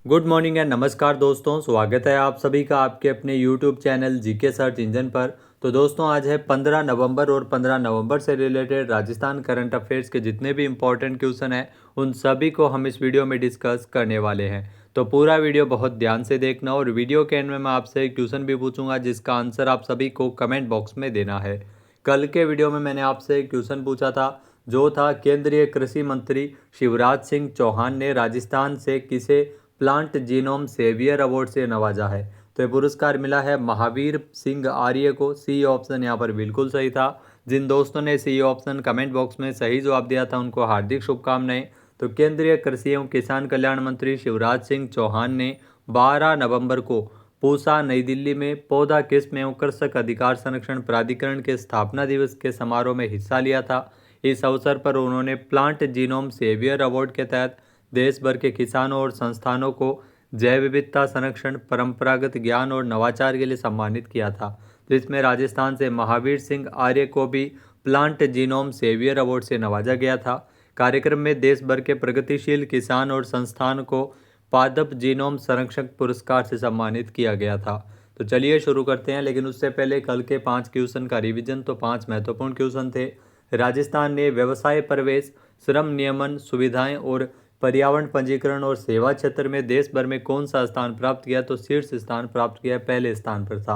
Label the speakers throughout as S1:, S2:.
S1: Good morning and नमस्कार दोस्तों, स्वागत है आप सभी का आपके अपने YouTube channel GK search engine पर। तो दोस्तों आज है 15 नवंबर और 15 नवंबर से रिलेटेड राजस्थान करंट अफेयर्स के जितने भी इंपॉर्टेंट क्वेश्चन हैं उन सभी को हम इस वीडियो में डिस्कस करने वाले हैं। तो पूरा वीडियो बहुत ध्यान से देखना और वीडियो के एंड में मैं आपसे एक क्वेश्चन भी पूछूंगा जिसका आंसर आप सभी को कमेंट बॉक्स में देना है। कल के वीडियो में मैंने आपसे एक क्वेश्चन पूछा था जो था केंद्रीय कृषि मंत्री शिवराज सिंह चौहान ने राजस्थान से किसे प्लांट जीनोम सेवियर अवार्ड से नवाजा है। तो ये पुरस्कार मिला है महावीर सिंह आर्य को। सी ऑप्शन यहाँ पर बिल्कुल सही था। जिन दोस्तों ने सी ऑप्शन कमेंट बॉक्स में सही जवाब दिया था उनको हार्दिक शुभकामनाएं। तो केंद्रीय कृषि एवं किसान कल्याण मंत्री शिवराज सिंह चौहान ने 12 नवंबर को पूसा नई दिल्ली में पौधा किस्म एवं कृषक अधिकार संरक्षण प्राधिकरण के स्थापना दिवस के समारोह में हिस्सा लिया था। इस अवसर पर उन्होंने प्लांट जीनोम सेवियर अवार्ड के तहत देश भर के किसानों और संस्थानों को जैव विविधता संरक्षण, परंपरागत ज्ञान और नवाचार के लिए सम्मानित किया था। तो इसमें राजस्थान से महावीर सिंह आर्य को भी प्लांट जीनोम सेवियर अवार्ड से नवाजा गया था। कार्यक्रम में देश भर के प्रगतिशील किसान और संस्थान को पादप जीनोम संरक्षक पुरस्कार से सम्मानित किया गया था। तो चलिए शुरू करते हैं, लेकिन उससे पहले कल के 5 क्वेश्चन का रिवीजन। तो 5 महत्वपूर्ण क्वेश्चन थे। राजस्थान ने व्यवसाय प्रवेश, श्रम नियमन, सुविधाएं और पर्यावरण पंजीकरण और सेवा क्षेत्र में देश भर में कौन सा स्थान प्राप्त किया? तो शीर्ष स्थान प्राप्त किया, पहले स्थान पर था।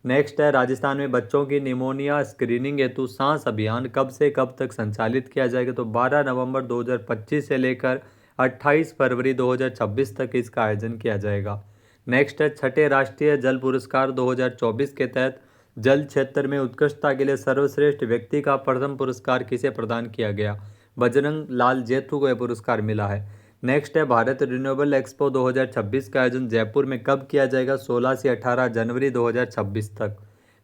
S1: नेक्स्ट है राजस्थान में बच्चों की निमोनिया स्क्रीनिंग हेतु सांस अभियान कब से कब तक संचालित किया जाएगा? तो 12 नवंबर 2025 से लेकर 28 फरवरी 2026 तक इसका आयोजन किया जाएगा। नेक्स्ट है छठे राष्ट्रीय जल पुरस्कार 2024 के तहत जल क्षेत्र में उत्कृष्टता के लिए सर्वश्रेष्ठ व्यक्ति का प्रथम पुरस्कार किसे प्रदान किया गया? बजरंग लाल जेठू को यह पुरस्कार मिला है। नेक्स्ट है भारत रिन्यूएबल एक्सपो 2026 का आयोजन जयपुर में कब किया जाएगा? 16 से 18 जनवरी 2026 तक।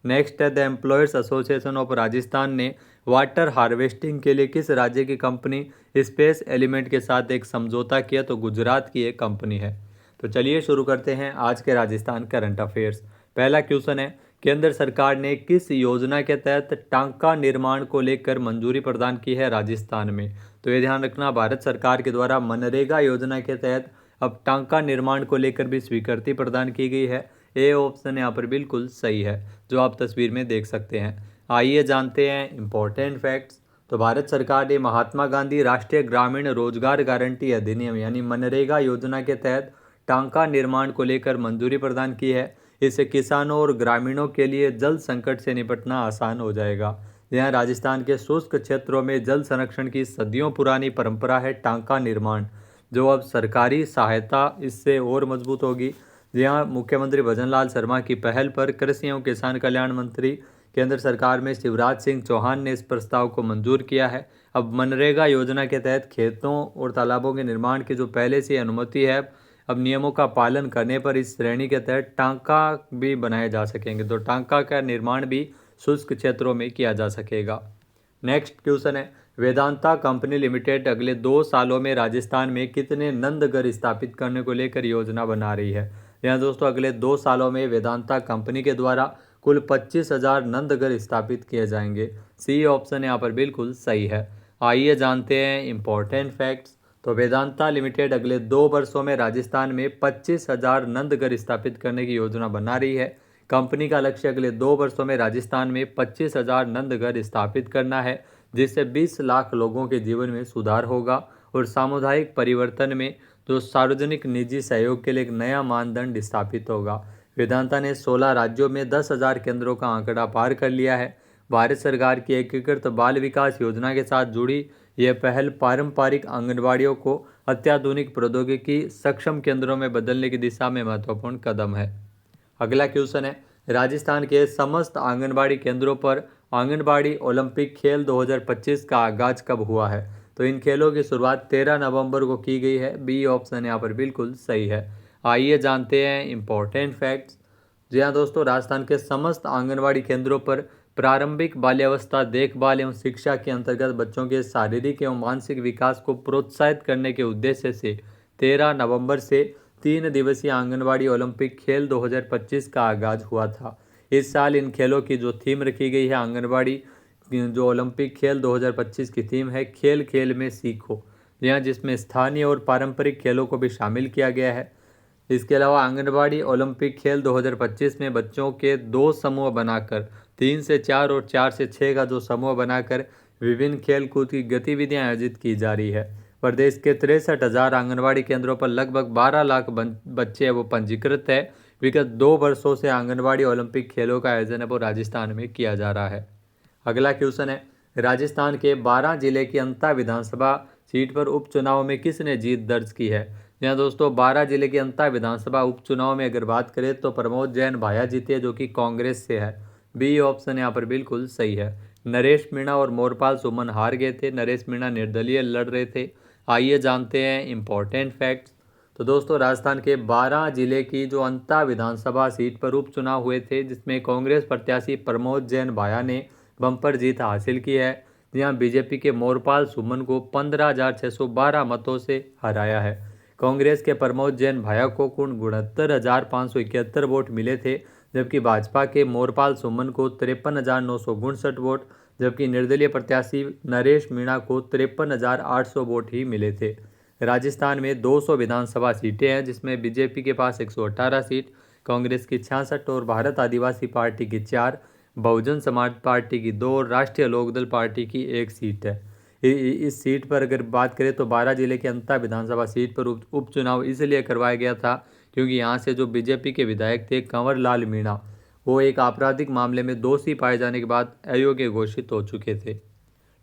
S1: नेक्स्ट है the employers association of Rajasthan ने वाटर हार्वेस्टिंग के लिए किस राज्य की कंपनी स्पेस एलिमेंट के साथ एक समझौता किया? तो गुजरात की एक कंपनी है। तो चलिए शुरू करते हैं आज के राजस्थान करंट अफेयर्स। पहला क्वेश्चन है केंद्र सरकार ने किस योजना के तहत टांका निर्माण को लेकर मंजूरी प्रदान की है राजस्थान में? तो ये ध्यान रखना, भारत सरकार के द्वारा मनरेगा योजना के तहत अब टांका निर्माण को लेकर भी स्वीकृति प्रदान की गई है। ए ऑप्शन यहाँ पर बिल्कुल सही है, जो आप तस्वीर में देख सकते हैं। आइए जानते हैं इंपॉर्टेंट फैक्ट्स। तो भारत सरकार ने महात्मा गांधी राष्ट्रीय ग्रामीण रोजगार गारंटी अधिनियम यानी मनरेगा योजना के तहत टांका निर्माण को लेकर मंजूरी प्रदान की है। इससे किसानों और ग्रामीणों के लिए जल संकट से निपटना आसान हो जाएगा। यहाँ राजस्थान के शुष्क क्षेत्रों में जल संरक्षण की सदियों पुरानी परंपरा है टांका निर्माण, जो अब सरकारी सहायता इससे और मजबूत होगी। यहाँ मुख्यमंत्री भजनलाल शर्मा की पहल पर कृषि एवं किसान कल्याण मंत्री केंद्र सरकार में शिवराज सिंह चौहान ने इस प्रस्ताव को मंजूर किया है। अब मनरेगा योजना के तहत खेतों और तालाबों के निर्माण की जो पहले से अनुमति है, अब नियमों का पालन करने पर इस श्रेणी के तहत टांका भी बनाए जा सकेंगे। तो टांका का निर्माण भी शुष्क क्षेत्रों में किया जा सकेगा। नेक्स्ट क्वेश्चन है वेदांता कंपनी लिमिटेड अगले 2 सालों में राजस्थान में कितने नंदघर स्थापित करने को लेकर योजना बना रही है? यहाँ दोस्तों अगले 2 सालों में वेदांता कंपनी के द्वारा कुल 25,000 नंदघर स्थापित किए जाएंगे। सी ऑप्शन यहाँ पर बिल्कुल सही है। आइए जानते हैं इंपॉर्टेंट फैक्ट्स। तो वेदांता लिमिटेड अगले 2 वर्षों में राजस्थान में 25,000 नंदघर स्थापित करने की योजना बना रही है। कंपनी का लक्ष्य अगले 2 वर्षों में राजस्थान में 25,000 नंदघर स्थापित करना है, जिससे 20 लाख लोगों के जीवन में सुधार होगा और सामुदायिक परिवर्तन में जो सार्वजनिक निजी सहयोग के लिए एक नया मानदंड स्थापित होगा। वेदांता ने 16 राज्यों में 10,000 केंद्रों का आंकड़ा पार कर लिया है। भारत सरकार की एकीकृत बाल विकास योजना के साथ जुड़ी यह पहल पारंपरिक आंगनबाड़ियों को अत्याधुनिक प्रौद्योगिकी सक्षम केंद्रों में बदलने की दिशा में महत्वपूर्ण कदम है। अगला क्वेश्चन है राजस्थान के समस्त आंगनबाड़ी केंद्रों पर आंगनबाड़ी ओलंपिक खेल 2025 का आगाज कब हुआ है? तो इन खेलों की शुरुआत 13 नवंबर को की गई है। बी ऑप्शन यहाँ पर बिल्कुल सही है। आइए जानते हैं इंपॉर्टेंट फैक्ट्स। जी हाँ दोस्तों, राजस्थान के समस्त आंगनबाड़ी केंद्रों पर प्रारंभिक बाल्यावस्था देखभाल एवं शिक्षा के अंतर्गत बच्चों के शारीरिक एवं मानसिक विकास को प्रोत्साहित करने के उद्देश्य से 13 नवंबर से 3 दिवसीय आंगनबाड़ी ओलंपिक खेल 2025 का आगाज हुआ था। इस साल इन खेलों की जो थीम रखी गई है आंगनबाड़ी जो ओलंपिक खेल 2025 की थीम है खेल खेल में सीखो, यहाँ जिसमें स्थानीय और पारंपरिक खेलों को भी शामिल किया गया है। इसके अलावा आंगनबाड़ी ओलंपिक खेल 2025 में बच्चों के 2 समूह बनाकर 3 से 4 और 4 से 6 का जो समूह बनाकर विभिन्न खेल कूद की गतिविधियां आयोजित की जा रही है। प्रदेश के 63,000 आंगनबाड़ी केंद्रों पर लगभग 12 लाख बच्चे वो पंजीकृत है। विगत 2 वर्षों से आंगनबाड़ी ओलंपिक खेलों का आयोजन है वो राजस्थान में किया जा रहा है। अगला क्वेश्चन है, राजस्थान के 12 जिले की अंता विधानसभा सीट पर उपचुनाव में किसने जीत दर्ज की है। यहाँ दोस्तों 12 जिले की अंता विधानसभा उपचुनाव में अगर बात करें तो प्रमोद जैन भाया जीते जो कि कांग्रेस से है। बी ऑप्शन यहाँ पर बिल्कुल सही है। नरेश मीणा और मोरपाल सुमन हार गए थे। नरेश मीणा निर्दलीय लड़ रहे थे। आइए जानते हैं इंपॉर्टेंट फैक्ट्स। तो दोस्तों राजस्थान के 12 जिले की जो अंता विधानसभा सीट पर उपचुनाव हुए थे जिसमें कांग्रेस प्रत्याशी प्रमोद जैन भाया ने बम्पर जीत हासिल की है। जहां बीजेपी के मोरपाल सुमन को 15,612 मतों से हराया है। कांग्रेस के प्रमोद जैन भाया को कुल 69,571 वोट मिले थे, जबकि भाजपा के मोरपाल सुमन को 53,959 वोट, जबकि निर्दलीय प्रत्याशी नरेश मीणा को 53,800 वोट ही मिले थे। राजस्थान में 200 विधानसभा सीटें हैं जिसमें बीजेपी के पास 118 सीट, कांग्रेस की 66 और भारत आदिवासी पार्टी की 4, बहुजन समाज पार्टी की 2 और राष्ट्रीय लोकदल पार्टी की 1 सीट है। इस सीट पर अगर बात करें तो 12 जिले के अंता विधानसभा सीट पर उपचुनाव इसलिए करवाया गया था क्योंकि यहाँ से जो बीजेपी के विधायक थे कंवर लाल मीणा, वो एक आपराधिक मामले में दोषी पाए जाने के बाद अयोग्य घोषित हो चुके थे।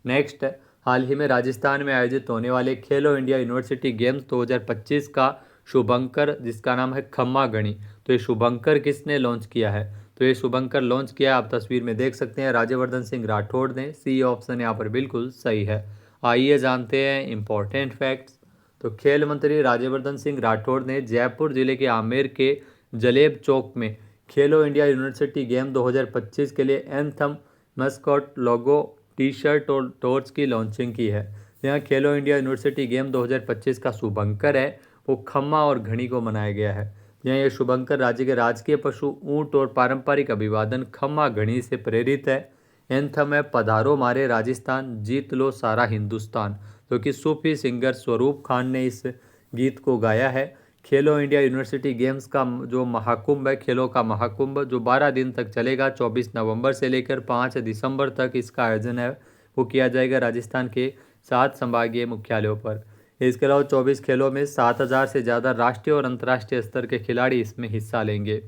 S1: नेक्स्ट, हाल ही में राजस्थान में आयोजित होने वाले खेलो इंडिया यूनिवर्सिटी गेम्स 2025 का शुभंकर, जिसका नाम है खम्मा गणी, तो ये शुभंकर किसने लॉन्च किया है। तो ये शुभंकर लॉन्च किया आप तस्वीर में देख सकते हैं राज्यवर्धन सिंह राठौड़ ने। सी ऑप्शन यहाँ पर बिल्कुल सही है। आइए जानते हैं इंपॉर्टेंट फैक्ट्स। तो खेल मंत्री राज्यवर्धन सिंह राठौड़ ने जयपुर जिले के आमेर के जलेब चौक में खेलो इंडिया यूनिवर्सिटी गेम 2025 के लिए एंथम, मस्कॉट, लोगो, टी शर्ट और टॉर्च की लॉन्चिंग की है। यहाँ खेलो इंडिया यूनिवर्सिटी गेम 2025 का शुभंकर है वो खम्मा और घड़ी को मनाया गया है। यहाँ ये शुभंकर राज्य के राजकीय पशु ऊंट और पारंपरिक अभिवादन खम्मा घड़ी से प्रेरित है। एंथम है पधारो मारे राजस्थान, जीत लो सारा हिंदुस्तान, जो कि सूफी सिंगर स्वरूप खान ने इस गीत को गाया है। खेलो इंडिया यूनिवर्सिटी गेम्स का जो महाकुंभ है, खेलों का महाकुंभ, जो 12 दिन तक चलेगा, 24 नवंबर से लेकर 5 दिसंबर तक इसका आयोजन है वो किया जाएगा राजस्थान के 7 संभागीय मुख्यालयों पर। इसके अलावा 24 खेलों में 7,000 से ज़्यादा राष्ट्रीय और अंतर्राष्ट्रीय स्तर के खिलाड़ी इसमें हिस्सा लेंगे।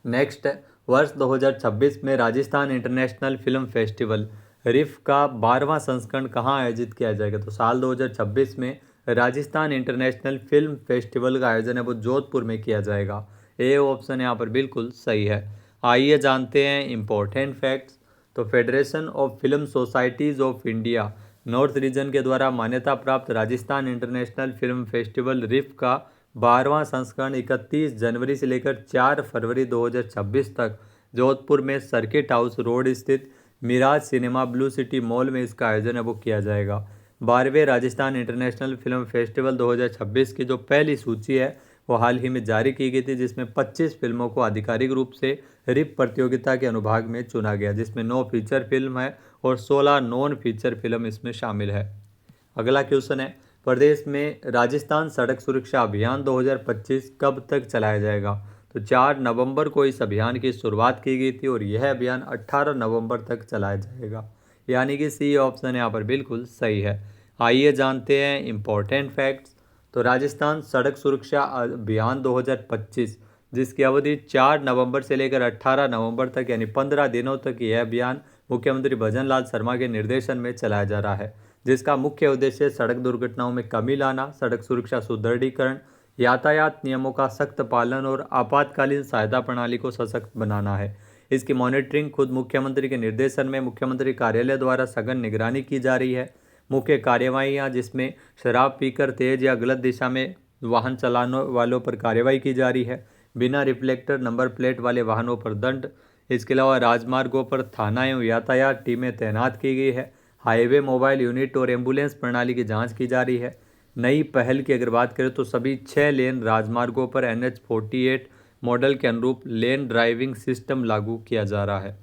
S1: नेक्स्ट, वर्ष 2026 में राजस्थान इंटरनेशनल फिल्म फेस्टिवल रिफ का 12वां संस्करण कहाँ आयोजित किया जाएगा। तो साल 2026 में राजस्थान इंटरनेशनल फिल्म फेस्टिवल का आयोजन है वो जोधपुर में किया जाएगा। ए ऑप्शन यहाँ पर बिल्कुल सही है। आइए जानते हैं इंपॉर्टेंट फैक्ट्स। तो federation of film societies of India north region के द्वारा मान्यता प्राप्त राजस्थान इंटरनेशनल फिल्म फेस्टिवल रिफ का 12वां संस्करण 31 जनवरी से लेकर 4 फरवरी 2026 तक जोधपुर में सर्किट हाउस रोड स्थित Miraj cinema blue city mall में इसका आयोजन है वो किया जाएगा। 12वें राजस्थान इंटरनेशनल फिल्म फेस्टिवल 2026 की जो पहली सूची है वो हाल ही में जारी की गई थी, जिसमें 25 फिल्मों को आधिकारिक रूप से रिप प्रतियोगिता के अनुभाग में चुना गया, जिसमें 9 फीचर फिल्म है और 16 नॉन फीचर फिल्म इसमें शामिल है। अगला क्वेश्चन है, प्रदेश में राजस्थान सड़क सुरक्षा अभियान 2025 कब तक चलाया जाएगा। तो 4 नवंबर को इस अभियान की शुरुआत की गई थी और यह अभियान 18 नवंबर तक चलाया जाएगा, यानी कि सी ऑप्शन यहाँ पर बिल्कुल सही है। आइए जानते हैं इंपॉर्टेंट फैक्ट्स। तो राजस्थान सड़क सुरक्षा अभियान 2025 जिसकी अवधि 4 नवंबर से लेकर 18 नवंबर तक यानी 15 दिनों तक यह अभियान मुख्यमंत्री भजन लाल शर्मा के निर्देशन में चलाया जा रहा है, जिसका मुख्य उद्देश्य सड़क दुर्घटनाओं में कमी लाना, सड़क सुरक्षा सुदृढ़ीकरण, यातायात नियमों का सख्त पालन और आपातकालीन सहायता प्रणाली को सशक्त बनाना है। इसकी मॉनिटरिंग खुद मुख्यमंत्री के निर्देशन में मुख्यमंत्री कार्यालय द्वारा सघन निगरानी की जा रही है। मुख्य कार्यवाहियाँ जिसमें शराब पीकर तेज या गलत दिशा में वाहन चलाने वालों पर कार्रवाई की जा रही है, बिना रिफ्लेक्टर नंबर प्लेट वाले वाहनों पर दंड। इसके अलावा राजमार्गों पर थाना एवं यातायात टीमें तैनात की गई है। हाईवे मोबाइल यूनिट और एम्बुलेंस प्रणाली की जांच की जा रही है। नई पहल की अगर बात करें तो सभी 6 लेन राजमार्गों पर NH-48 मॉडल के अनुरूप लेन ड्राइविंग सिस्टम लागू किया जा रहा है।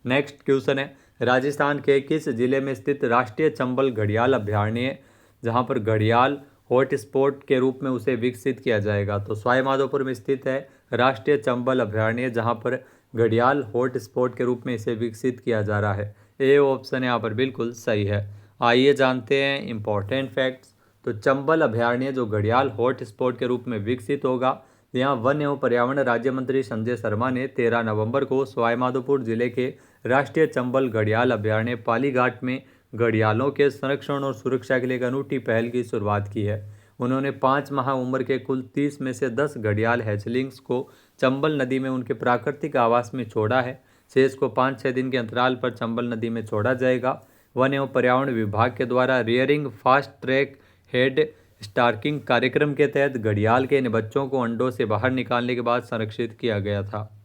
S1: नेक्स्ट क्वेश्चन है, राजस्थान के किस जिले में स्थित राष्ट्रीय चंबल घड़ियाल अभयारण्य जहां पर घड़ियाल हॉटस्पॉट के रूप में उसे विकसित किया जाएगा। तो सवाईमाधोपुर में स्थित है राष्ट्रीय चंबल अभयारण्य, जहाँ पर घड़ियाल हॉटस्पॉट के रूप में इसे विकसित किया जा रहा है। ए ऑप्शन यहाँ पर बिल्कुल सही है। आइए जानते हैं इम्पोर्टेंट फैक्ट्स। तो चंबल अभयारण्य जो घड़ियाल हॉटस्पॉट के रूप में विकसित होगा, यहाँ वन एवं पर्यावरण राज्य मंत्री संजय शर्मा ने 13 नवंबर को सवाईमाधोपुर जिले के राष्ट्रीय चंबल घड़ियाल अभयारण्य पालीघाट में घड़ियालों के संरक्षण और सुरक्षा के लिए एक अनूठी पहल की शुरुआत की है। उन्होंने 5 माह उम्र के कुल 30 में से 10 घड़ियाल हैचलिंग्स को चंबल नदी में उनके प्राकृतिक आवास में छोड़ा है। शेष को 5-6 दिन के अंतराल पर चंबल नदी में छोड़ा जाएगा। वन एवं पर्यावरण विभाग के द्वारा रियरिंग फास्ट ट्रैक हेड स्टार्किंग कार्यक्रम के तहत घड़ियाल के इन बच्चों को अंडों से बाहर निकालने के बाद संरक्षित किया गया था।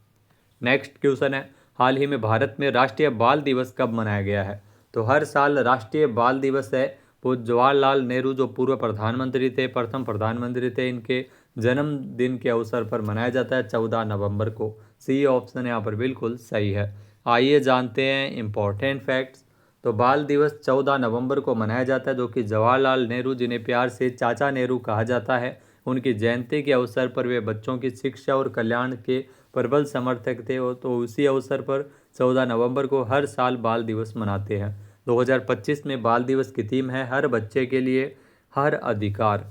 S1: नेक्स्ट क्वेश्चन है, हाल ही में भारत में राष्ट्रीय बाल दिवस कब मनाया गया है? तो हर साल राष्ट्रीय बाल दिवस है वो जवाहरलाल नेहरू जो पूर्व प्रधानमंत्री थे, प्रथम प्रधानमंत्री थे, इनके जन्मदिन के अवसर पर मनाया जाता है 14 नवंबर को। सी ऑप्शन यहाँ पर बिल्कुल सही है। आइए जानते हैं इम्पोर्टेंट फैक्ट्स। तो बाल दिवस 14 नवंबर को मनाया जाता है, जो कि जवाहरलाल नेहरू, जिन्हें प्यार से चाचा नेहरू कहा जाता है, उनकी जयंती के अवसर पर वे बच्चों की शिक्षा और कल्याण के प्रबल समर्थक थे। तो उसी अवसर पर 14 नवंबर को हर साल बाल दिवस मनाते हैं। 2025 में बाल दिवस की थीम है हर बच्चे के लिए हर अधिकार।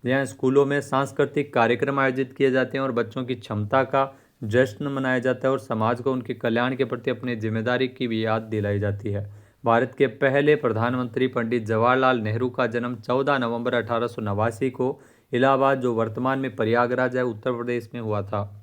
S1: यहाँ स्कूलों में सांस्कृतिक कार्यक्रम आयोजित किए जाते हैं और बच्चों की क्षमता का जश्न मनाया जाता है और समाज को उनके कल्याण के प्रति अपनी जिम्मेदारी की भी याद दिलाई जाती है। भारत के पहले प्रधानमंत्री पंडित जवाहरलाल नेहरू का जन्म 14 नवंबर 1889 को इलाहाबाद, जो वर्तमान में प्रयागराज है, उत्तर प्रदेश में हुआ था।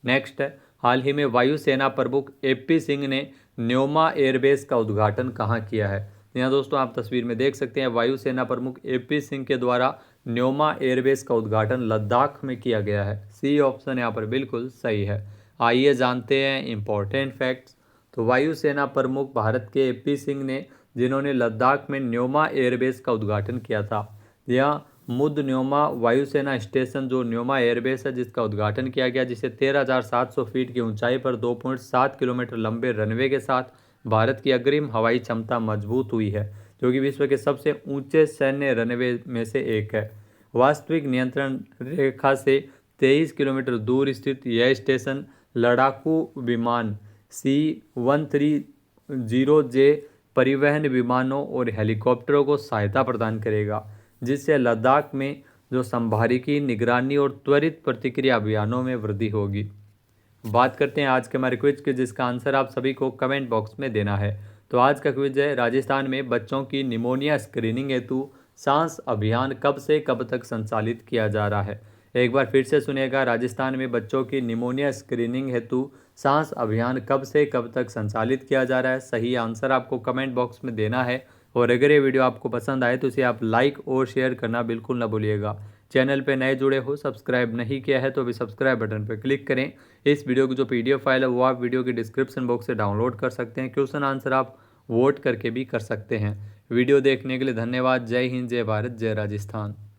S1: नेक्स्ट है, हाल ही में वायुसेना प्रमुख एपी सिंह ने न्योमा एयरबेस का उद्घाटन कहाँ किया है? यहाँ दोस्तों आप तस्वीर में देख सकते हैं, वायुसेना प्रमुख एपी सिंह के द्वारा न्योमा एयरबेस का उद्घाटन लद्दाख में किया गया है। सी ऑप्शन यहाँ पर बिल्कुल सही है। आइए जानते हैं इम्पोर्टेंट फैक्ट्स। तो वायुसेना प्रमुख भारत के एपी सिंह ने, जिन्होंने लद्दाख में न्योमा एयरबेस का उद्घाटन किया था। यह मुद न्योमा वायुसेना स्टेशन जो न्योमा एयरबेस है, जिसका उद्घाटन किया गया, जिसे 13,700 फीट की ऊंचाई पर 2.7 किलोमीटर लंबे रनवे के साथ भारत की अग्रिम हवाई क्षमता मजबूत हुई है, जो कि विश्व के सबसे ऊंचे सैन्य रनवे में से एक है। वास्तविक नियंत्रण रेखा से 23 किलोमीटर दूर स्थित यह स्टेशन लड़ाकू विमान C-130J परिवहन विमानों और हेलीकॉप्टरों को सहायता प्रदान करेगा, जिससे लद्दाख में जो संभारिकी निगरानी और त्वरित प्रतिक्रिया अभियानों में वृद्धि होगी। बात करते हैं आज के हमारे क्विज के, जिसका आंसर आप सभी को कमेंट बॉक्स में देना है। तो आज का क्विज है, राजस्थान में बच्चों की निमोनिया स्क्रीनिंग हेतु सांस अभियान कब से कब तक संचालित किया जा रहा है? एक बार फिर से सुनिएगा, राजस्थान में बच्चों की निमोनिया स्क्रीनिंग हेतु सांस अभियान कब से कब तक संचालित किया जा रहा है? सही आंसर आपको कमेंट बॉक्स में देना है। और अगर ये वीडियो आपको पसंद आए तो इसे आप लाइक और शेयर करना बिल्कुल ना भूलिएगा। चैनल पे नए जुड़े हो, सब्सक्राइब नहीं किया है तो अभी सब्सक्राइब बटन पर क्लिक करें। इस वीडियो की जो PDF फाइल है वो आप वीडियो के डिस्क्रिप्शन बॉक्स से डाउनलोड कर सकते हैं। क्वेश्चन आंसर आप वोट करके भी कर सकते हैं। वीडियो देखने के लिए धन्यवाद। जय हिंद, जय भारत, जय राजस्थान।